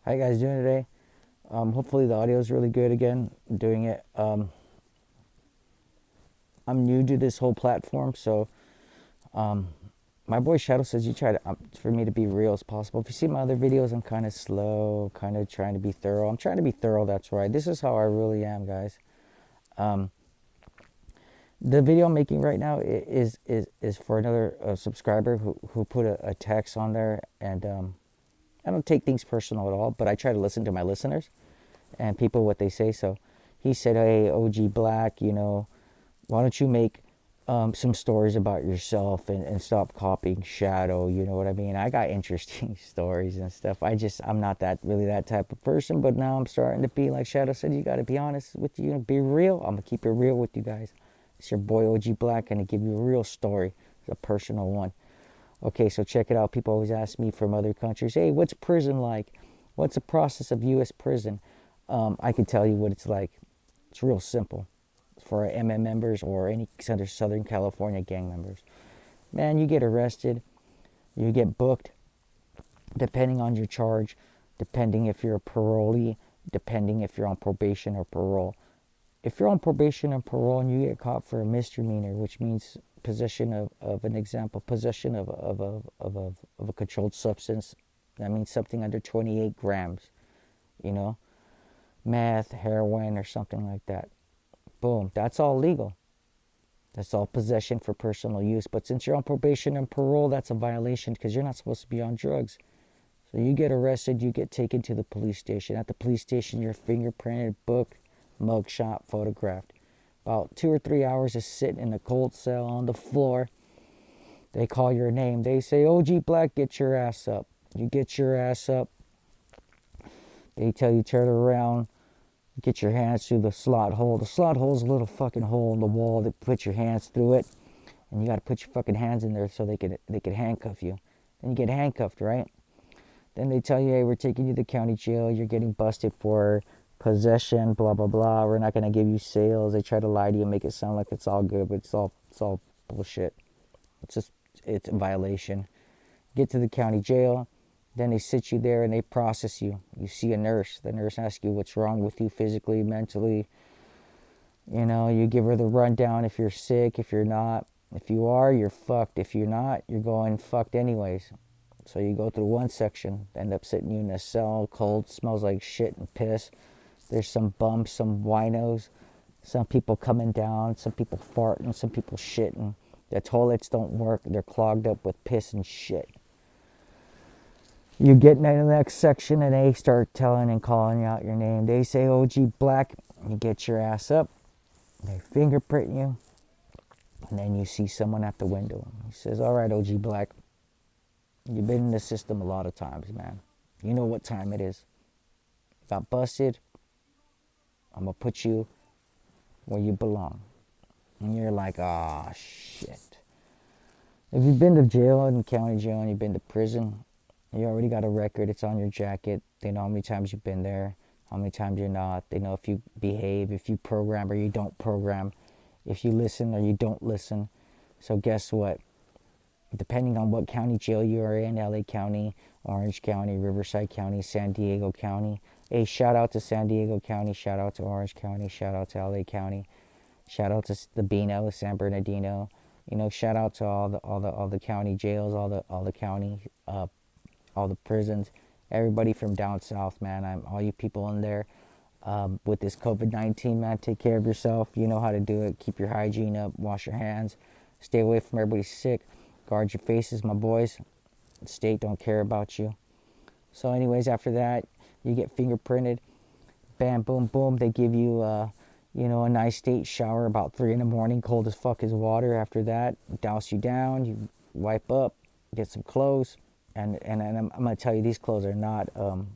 How you guys doing today? Hopefully the audio is really good again. Doing it. I'm new to this whole platform, so um, my boy Shadow says you try to for me to be real as possible. If you see my other videos, I'm kind of slow, kind of trying to be thorough. I'm trying to be thorough. That's right. This is how I really am, guys. Um, the video I'm making right now is for another subscriber who put a text on there, and I don't take things personal at all, but I try to listen to my listeners and people what they say. So he said, "Hey, OG Black, why don't you make some stories about yourself and stop copying Shadow?" You know what I mean? I got interesting stories and stuff. I'm not that really that type of person, but now I'm starting to be like Shadow said. You got to be honest with you and be real. I'm gonna keep it real with you guys. It's your boy OG Black, gonna give you a real story, a personal one. Okay, so check it out. People always ask me from other countries, "Hey, what's prison like? What's the process of U.S. prison?" I can tell you what it's like. It's real simple for MM members or any Southern California gang members. Man, you get arrested, you get booked, depending on your charge, depending if you're a parolee, depending if you're on probation or parole. If you're on probation or parole and you get caught for a misdemeanor, which means possession of an example, possession of a controlled substance, that means something under 28 grams, you know, meth, heroin, or something like that. Boom, that's all legal. That's all possession for personal use. But since you're on probation and parole, that's a violation because you're not supposed to be on drugs. So you get arrested, you get taken to the police station. At the police station, you're fingerprinted, booked, mugshot, photographed. About 2 or 3 hours of sitting in a cold cell on the floor. They call your name. They say, "OG Black, get your ass up." You get your ass up. They tell you turn around, get your hands through the slot hole. The slot hole is a little fucking hole in the wall. They put your hands through it, and you got to put your fucking hands in there so they could handcuff you. Then you get handcuffed, right? Then they tell you, "Hey, we're taking you to the county jail. You're getting busted for possession, blah blah blah. We're not gonna give you sales." They try to lie to you, make it sound like it's all good, but it's all bullshit. It's a violation. Get to the county jail. Then they sit you there and they process you. You see a nurse. The nurse asks you what's wrong with you physically, mentally. You give her the rundown if you're sick, if you're not. If you are, you're fucked. If you're not, you're going fucked anyways. So you go through one section, end up sitting you in a cell, cold, smells like shit and piss. There's some bumps, some winos, some people coming down, some people farting, some people shitting. The toilets don't work. They're clogged up with piss and shit. You get into the next section and they start telling and calling out your name. They say OG Black. You get your ass up. They fingerprint you. And then you see someone at the window. He says, "All right, OG Black. You've been in the system a lot of times, man. You know what time it is. Got busted. I'm going to put you where you belong." And you're like, "Ah, shit." If you've been to jail, in county jail, and you've been to prison, you already got a record. It's on your jacket. They know how many times you've been there, how many times you're not. They know if you behave, if you program or you don't program, if you listen or you don't listen. So guess what? Depending on what county jail you are in, LA County, Orange County, Riverside County, San Diego County. Hey, shout out to San Diego County, shout out to Orange County, shout out to LA County, shout out to the Bino, San Bernardino. Shout out to all the county jails, all the county all the prisons, everybody from down south, man. All you people in there with this COVID-19, man, take care of yourself. You know how to do it. Keep your hygiene up. Wash your hands. Stay away from everybody sick. Guard your faces, my boys. The state don't care about you. So anyways, after that, you get fingerprinted. Bam, boom, boom. They give you, a nice state shower about 3 in the morning. Cold as fuck as water. After that, douse you down. You wipe up. Get some clothes. And I'm going to tell you, these clothes are not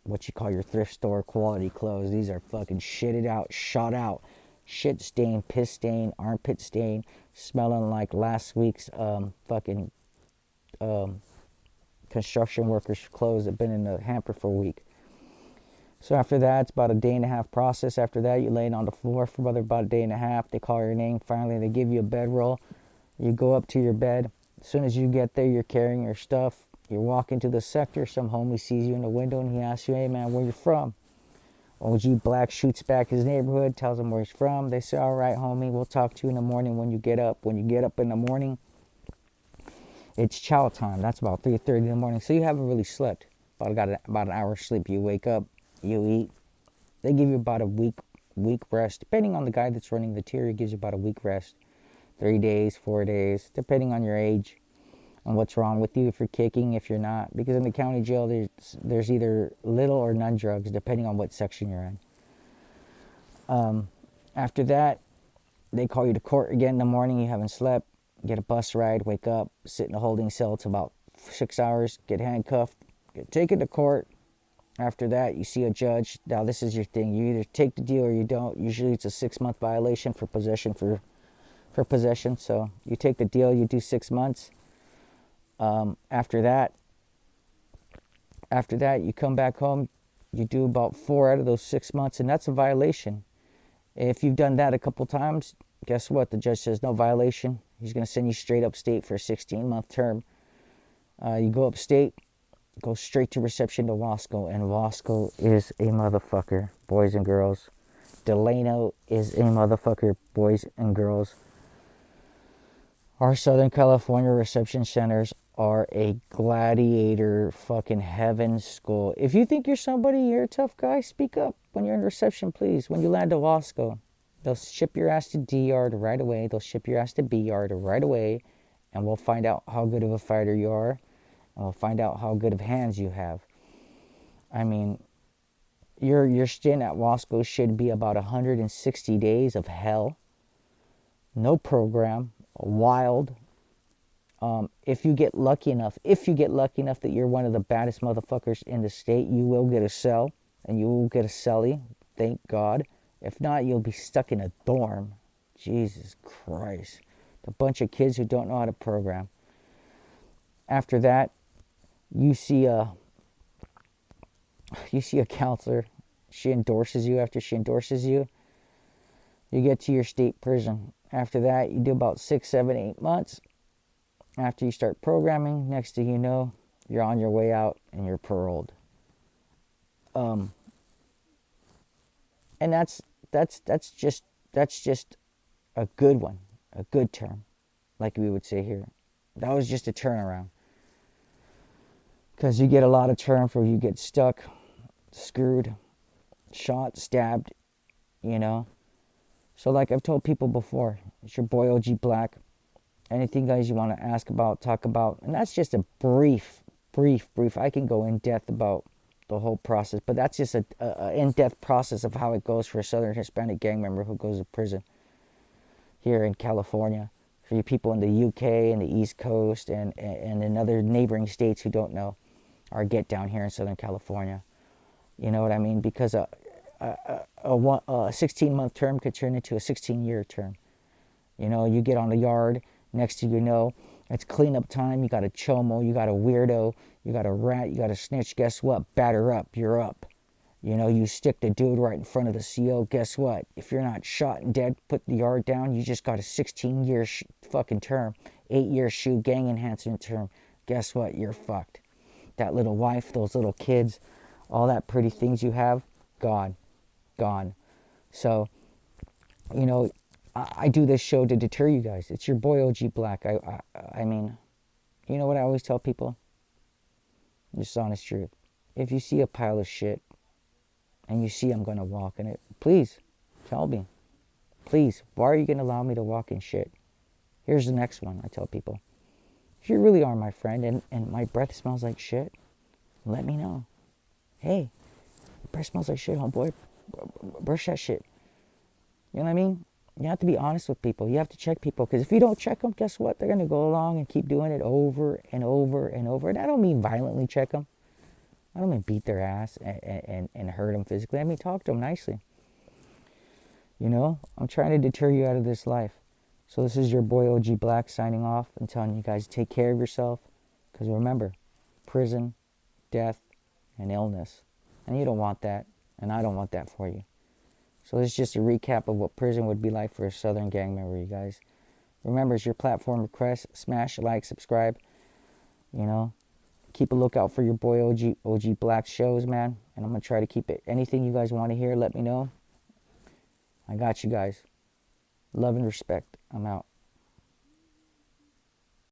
what you call your thrift store quality clothes. These are fucking shitted out, shot out, shit stain, piss stain, armpit stain, smelling like last week's fucking construction workers' clothes that have been in the hamper for a week. So after that, it's about a day and a half process. After that, you're laying on the floor for about a day and a half. They call your name. Finally, they give you a bedroll. You go up to your bed. As soon as you get there, you're carrying your stuff. You walk into the sector, some homie sees you in the window and he asks you, hey man, where you from? OG Black shoots back his neighborhood, tells him where he's from. They say, all right, homie, we'll talk to you in the morning when you get up. When you get up in the morning, it's chow time. That's about 3:30 in the morning. So you haven't really slept. About an hour sleep. You wake up, you eat. They give you about a week rest. Depending on the guy that's running the tier, he gives you about a week rest. 3 days, 4 days, depending on your age and what's wrong with you, if you're kicking, if you're not. Because in the county jail, there's either little or none drugs, depending on what section you're in. After that, they call you to court again in the morning. You haven't slept. Get a bus ride, wake up, sit in a holding cell till about 6 hours, get handcuffed, get taken to court. After that, you see a judge. Now, this is your thing. You either take the deal or you don't. Usually, it's a 6-month violation for possession for possession. So you take the deal, you do 6 months. After that, you come back home. You do about 4 out of those 6 months, and that's a violation. If you've done that a couple times, guess what? The judge says no violation. He's going to send you straight upstate for a 16-month term. You go upstate, go straight to reception to Wasco, and Wasco is a motherfucker, boys and girls. Delano is a motherfucker, boys and girls. Our Southern California reception centers are a gladiator fucking heaven school. If you think you're somebody, you're a tough guy, speak up when you're in reception, please. When you land at Wasco, they'll ship your ass to D yard right away. They'll ship your ass to B yard right away, and we'll find out how good of a fighter you are, and we'll find out how good of hands you have. I mean, your stint at Wasco should be about 160 days of hell. No program, wild. If you get lucky enough that you're one of the baddest motherfuckers in the state, you will get a cell, and you will get a cellie, thank God. If not, you'll be stuck in a dorm. Jesus Christ. A bunch of kids who don't know how to program. After that, you see a counselor. She endorses you. After she endorses you, you get to your state prison. After that, you do about 6, 7, 8 months. After you start programming, next thing you know, you're on your way out and you're paroled. And that's just a good one, a good term, like we would say here. That was just a turnaround. Because you get a lot of terms where you get stuck, screwed, shot, stabbed, you know. So like I've told people before, it's your boy OG Black. Anything, guys, you want to ask about, talk about. And that's just a brief. I can go in depth about the whole process. But that's just a in-depth process of how it goes for a Southern Hispanic gang member who goes to prison here in California. For you people in the UK and the East Coast and in other neighboring states who don't know or get down here in Southern California. You know what I mean? Because a 16-month term could turn into a 16-year term. You know, you get on the yard. Next thing you know, it's cleanup time. You got a chomo, you got a weirdo, you got a rat, you got a snitch. Guess what? Batter up, you're up. You know, you stick the dude right in front of the CO. Guess what? If you're not shot and dead, put the yard down, you just got a 16-year fucking term. 8-year shoe gang enhancement term. Guess what? You're fucked. That little wife, those little kids, all that pretty things you have, gone. So, you know, I do this show to deter you guys. It's your boy OG Black. I mean, you know what I always tell people? Just honest truth. If you see a pile of shit and you see I'm going to walk in it, please tell me. Please, why are you going to allow me to walk in shit? Here's the next one I tell people. If you really are my friend and my breath smells like shit, let me know. Hey, your breath smells like shit, homeboy. Brush that shit. You know what I mean? You have to be honest with people. You have to check people. Because if you don't check them, guess what? They're going to go along and keep doing it over and over and over. And I don't mean violently check them. I don't mean beat their ass and hurt them physically. I mean talk to them nicely. You know? I'm trying to deter you out of this life. So this is your boy OG Black signing off and telling you guys to take care of yourself. Because remember, prison, death, and illness. And you don't want that. And I don't want that for you. So this is just a recap of what prison would be like for a Southern gang member, you guys. Remember, it's your platform request. Smash, like, subscribe. You know, Keep a lookout for your boy OG Black shows, man. And I'm going to try to keep it. Anything you guys want to hear, let me know. I got you guys. Love and respect. I'm out.